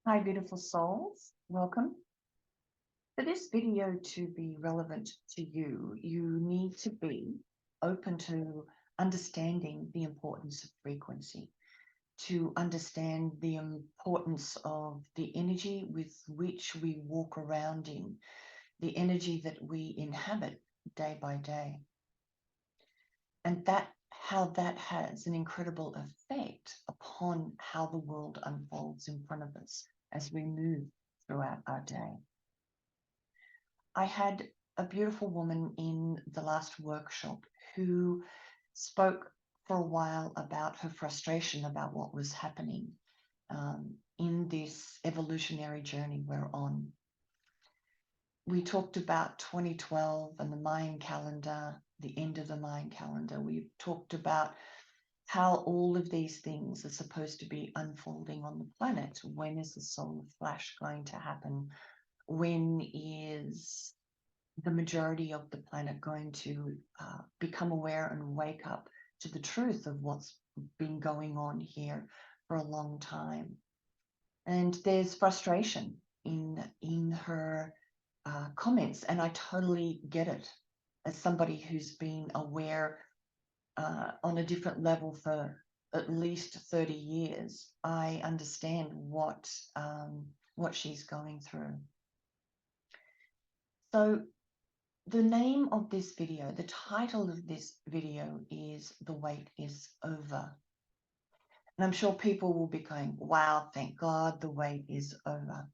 Hi, beautiful souls. Welcome. For this video to be relevant to you, you need to be open to understanding the importance of frequency, to understand the importance of the energy with which we walk around in, the energy that we inhabit day by day. And how that has an incredible effect upon how the world unfolds in front of us as we move throughout our day. I had a beautiful woman in the last workshop who spoke for a while about her frustration about what was happening in this evolutionary journey we're on. We talked about 2012 and the Mayan calendar, the end of the Mayan calendar. We talked about how all of these things are supposed to be unfolding on the planet. When is the solar flash going to happen? When is the majority of the planet going to become aware and wake up to the truth of what's been going on here for a long time? And there's frustration in her comments, and I totally get it. As somebody who's been aware on a different level for at least 30 years, I understand what she's going through. So the name of this video, the title of this video is The Wait is Over. And I'm sure people will be going, wow, thank God the wait is over.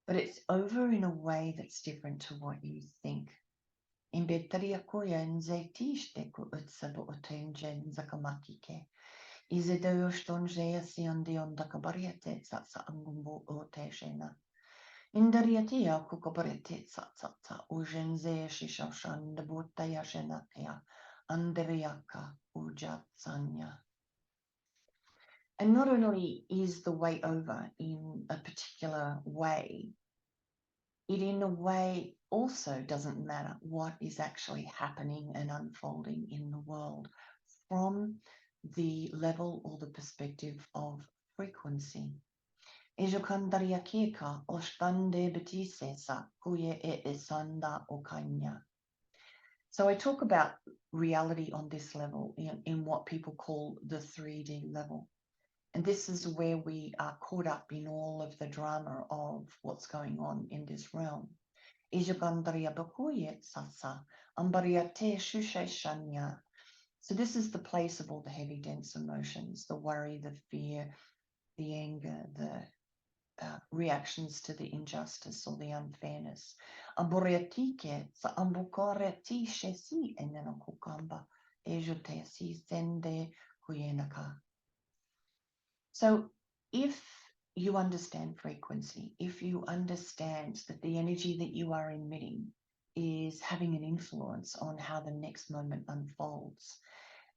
But it's over in a way that's different to what you think. Indariatia kukobaretitsa tata ujenze shishashanda butaya shenakia anderiaka ujatsanya. And not only is the way over in a particular way, it in a way also doesn't matter what is actually happening and unfolding in the world from the level or the perspective of frequency. Ejokandariakeka ostande betisesa kuye e esanda okanya. So I talk about reality on this level in what people call the 3D level. And this is where we are caught up in all of the drama of what's going on in this realm. So this is the place of all the heavy, dense emotions, the worry, the fear, the anger, the reactions to the injustice or the unfairness. So if you understand frequency, if you understand that the energy that you are emitting is having an influence on how the next moment unfolds,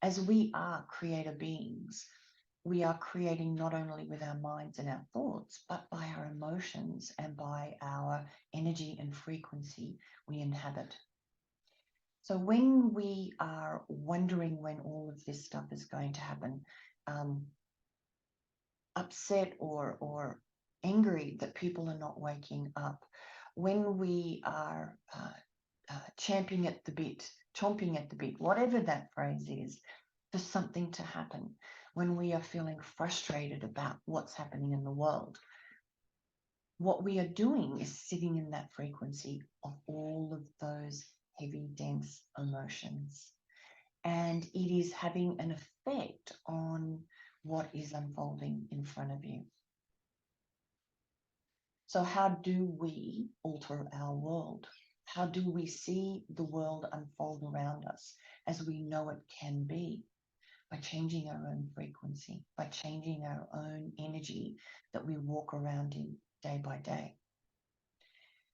as we are creator beings, we are creating not only with our minds and our thoughts, but by our emotions and by our energy and frequency we inhabit. So when we are wondering when all of this stuff is going to happen, upset or angry that people are not waking up, when we are chomping at the bit, whatever that phrase is, for something to happen, when we are feeling frustrated about what's happening in the world, what we are doing is sitting in that frequency of all of those heavy, dense emotions. And it is having an effect on what is unfolding in front of you. So how do we alter our world? How do we see the world unfold around us as we know it can be? By changing our own frequency, by changing our own energy that we walk around in day by day.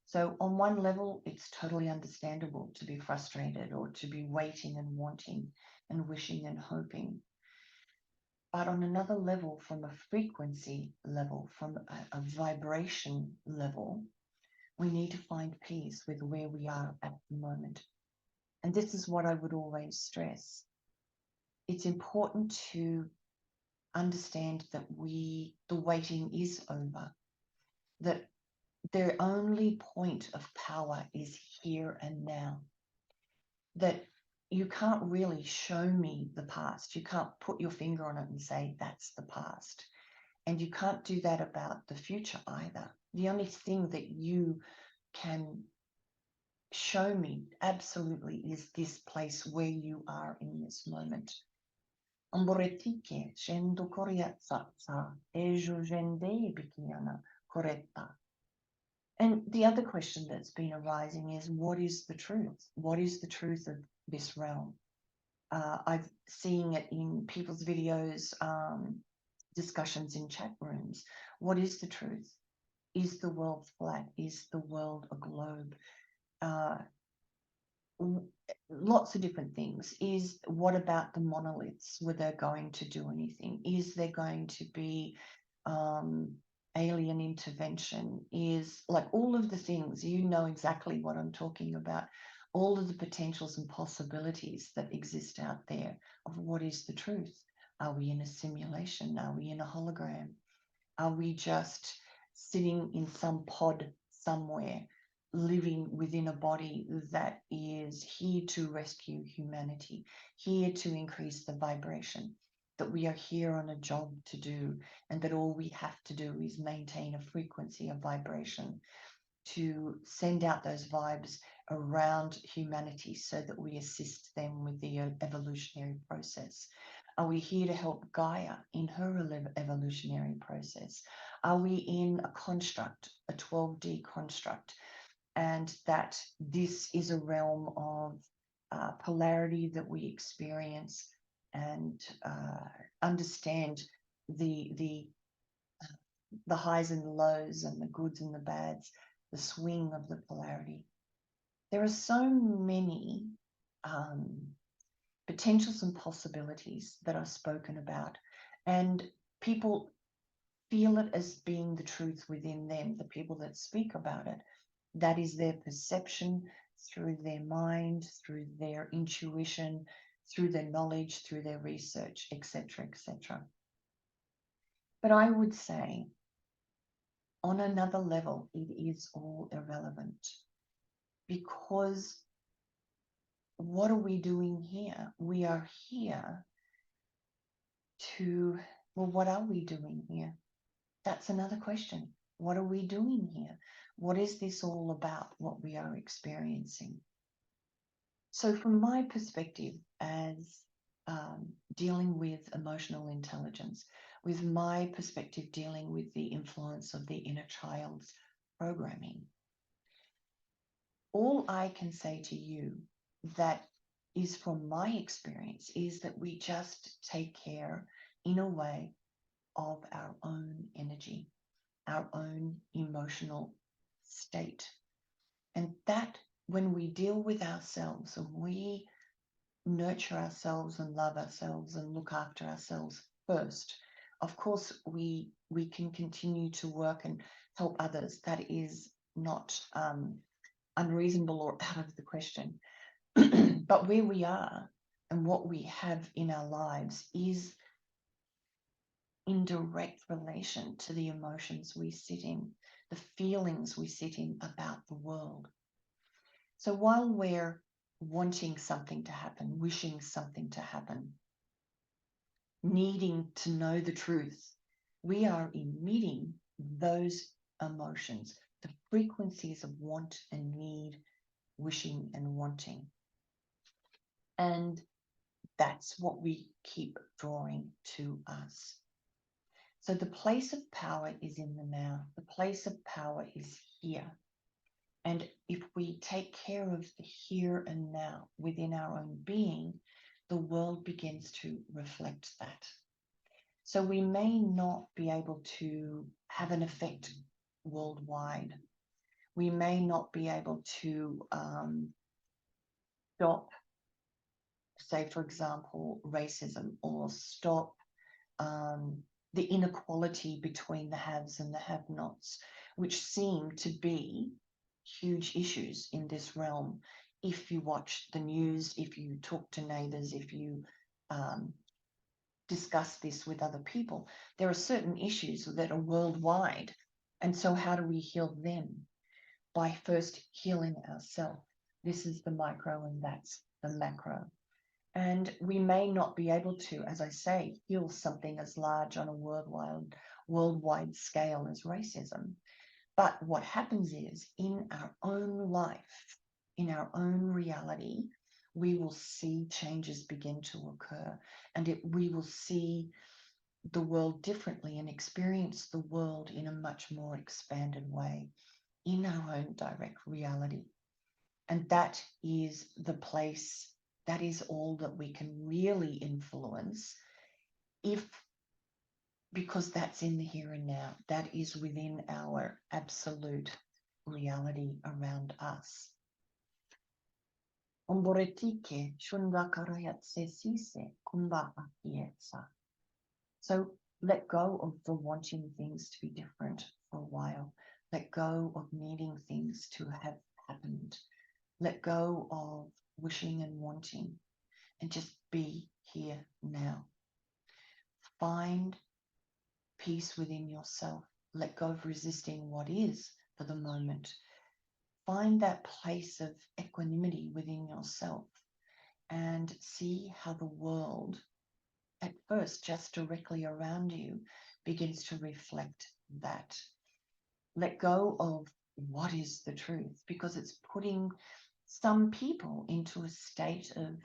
So on one level, it's totally understandable to be frustrated or to be waiting and wanting and wishing and hoping. But on another level, from a frequency level, from a vibration level, we need to find peace with where we are at the moment. And this is what I would always stress. It's important to understand that the waiting is over. that their only point of power is here and now, that you can't really show me the past. You can't put your finger on it and say, that's the past. And you can't do that about the future either. The only thing that you can show me absolutely is this place where you are in this moment. Amboretike, shendo koriatsatsa, ejo jende bikiana koretta. And the other question that's been arising is, what is the truth? What is the truth of this realm? I've seen it in people's videos, discussions in chat rooms. What is the truth? Is the world flat? Is the world a globe? Lots of different things. Is what about the monoliths? Were they going to do anything? Is there going to be alien intervention? Is like all of the things, you know exactly what I'm talking about, all of the potentials and possibilities that exist out there of what is the truth. Are we in a simulation? Are we in a hologram? Are we just sitting in some pod somewhere, living within a body that is here to rescue humanity, here to increase the vibration, that we are here on a job to do, and that all we have to do is maintain a frequency of vibration to send out those vibes around humanity so that we assist them with the evolutionary process? Are we here to help Gaia in her evolutionary process? Are we in a construct, a 12D construct, and that this is a realm of polarity that we experience and understand the highs and the lows and the goods and the bads, the swing of the polarity? There are so many potentials and possibilities that are spoken about, and people feel it as being the truth within them. The people that speak about it, that is their perception through their mind, through their intuition, through their knowledge, through their research, etc., etc. But I would say, on another level, it is all irrelevant, because what are we doing here? We are here to, well, what are we doing here? That's another question. What are we doing here? What is this all about, what we are experiencing? So from my perspective as dealing with emotional intelligence, with my perspective dealing with the influence of the inner child's programming, all I can say to you that is from my experience is that we just take care in a way of our own energy, our own emotional state. And that when we deal with ourselves and we nurture ourselves and love ourselves and look after ourselves first, of course, we can continue to work and help others. That is not unreasonable or out of the question. But where we are and what we have in our lives is in direct relation to the emotions we sit in, the feelings we sit in about the world. So while we're wanting something to happen, wishing something to happen, needing to know the truth, we are emitting those emotions, the frequencies of want and need, wishing and wanting. And that's what we keep drawing to us. So the place of power is in the now. The place of power is here. And if we take care of the here and now within our own being, the world begins to reflect that. So we may not be able to have an effect worldwide. We may not be able to stop, say, for example, racism, or stop the inequality between the haves and the have-nots, which seem to be huge issues in this realm. If you watch the news, if you talk to neighbors, if you discuss this with other people, there are certain issues that are worldwide And so how do we heal them? By first healing ourselves. This is the micro and that's the macro. And we may not be able to, as I say, heal something as large on a worldwide scale as racism. But what happens is in our own life, in our own reality, we will see changes begin to occur, and we will see the world differently and experience the world in a much more expanded way in our own direct reality. And that is the place, that is all that we can really influence, because that's in the here and now. That is within our absolute reality around us. So let go of the wanting things to be different for a while. Let go of needing things to have happened. Let go of wishing and wanting and just be here now. Find peace within yourself. Let go of resisting what is for the moment. Find that place of equanimity within yourself and see how the world, at first just directly around you, begins to reflect that. Let go of what is the truth, because it's putting some people into a state of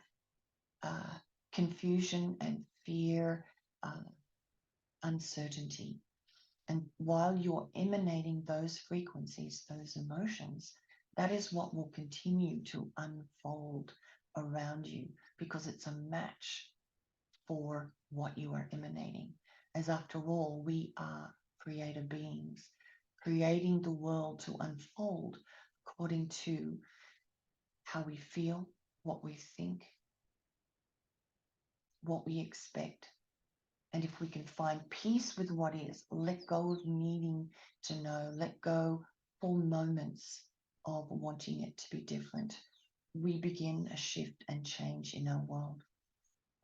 confusion and fear, uncertainty. And while you're emanating those frequencies, those emotions, that is what will continue to unfold around you, because it's a match for what you are emanating. As after all, we are creator beings, creating the world to unfold according to how we feel, what we think, what we expect. And if we can find peace with what is, let go of needing to know, let go for moments of wanting it to be different, we begin a shift and change in our world.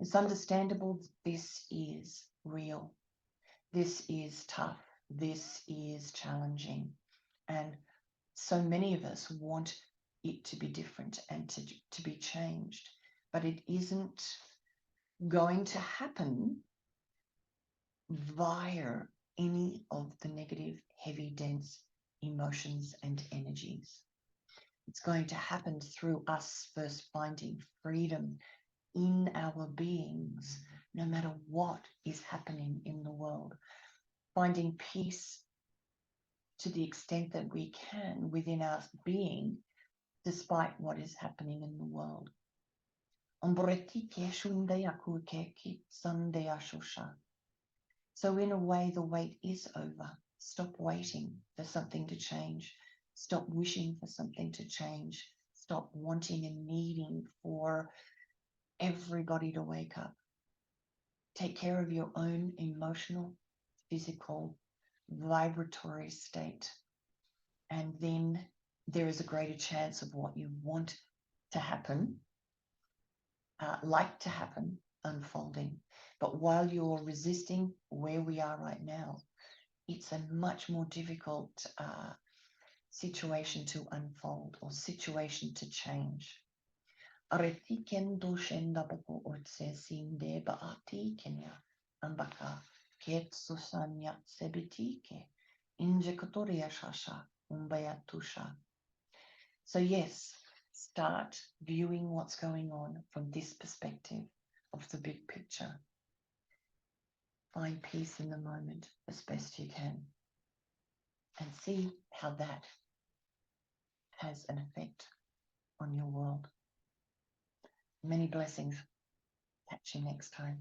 It's understandable this is real. This is tough. This is challenging. And so many of us want it to be different and to be changed. But it isn't going to happen via any of the negative, heavy, dense emotions and energies. It's going to happen through us first finding freedom in our beings, no matter what is happening in the world. Finding peace to the extent that we can within our being, despite what is happening in the world. So in a way, the wait is over. Stop waiting for something to change. Stop wishing for something to change. Stop wanting and needing for everybody to wake up. Take care of your own emotional, physical, vibratory state. And then there is a greater chance of what you want to happen, like to happen, unfolding. But while you're resisting where we are right now, it's a much more difficult situation to unfold or situation to change. Aretikendo shenda boko otse sinde baati kenya ambaka ketsusanya sebitike injekatoria shasha umbayatusha. So yes, start viewing what's going on from this perspective of the big picture. Find peace in the moment as best you can and see how that has an effect on your world. Many blessings. Catch you next time.